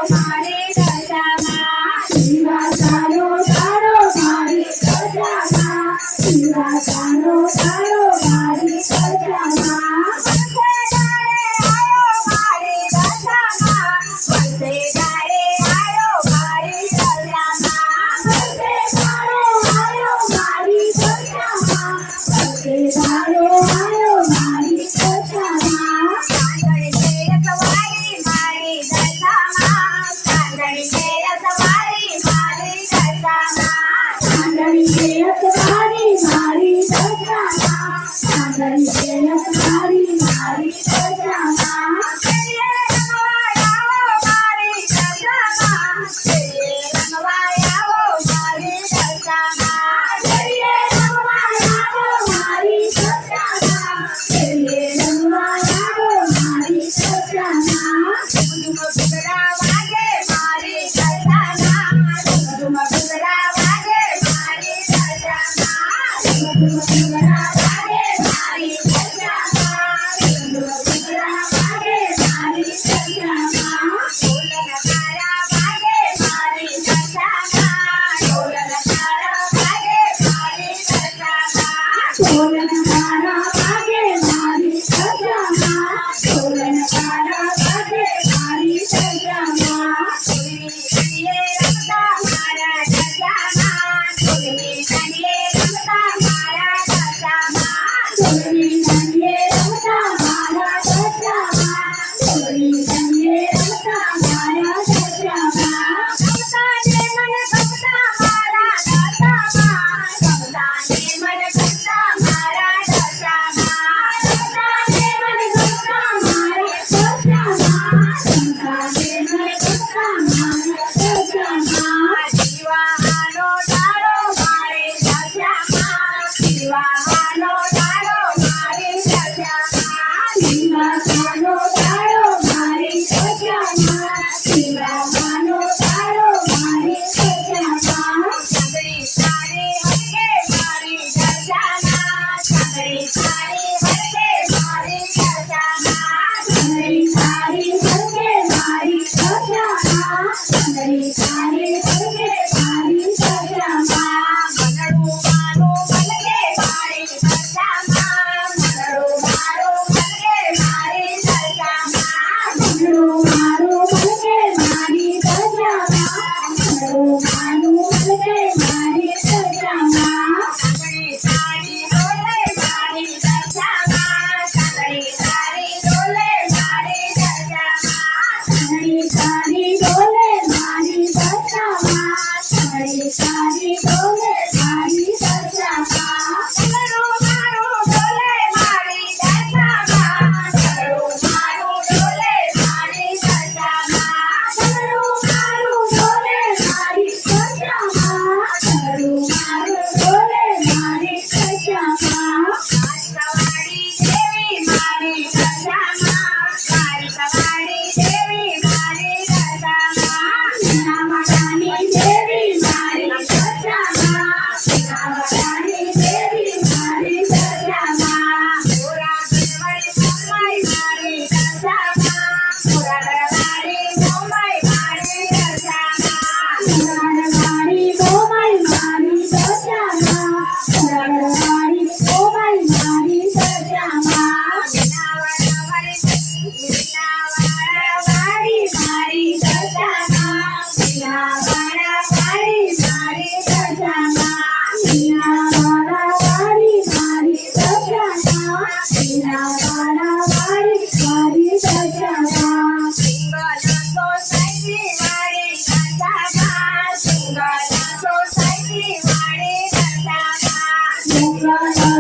મારી દશામાં દિવાસાનો તારો મારી દશામાં દિવાસાનો તારો મારી દશામાં વંદે ગાડે આયો મારી દશામાં વંદે ગાડે આયો મારી દશામાં વંદે ગાડે આયો મારી દશામાં ચાંદણી છે સવારી મારી દશામાં ચાંદણી છે સવારી મારી દશામાં ચાંદણી છે સવારી મારી દશામાં ચાંદણી છે સવારી મારી દશામાં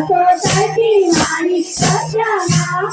Society, Mani, Sajana,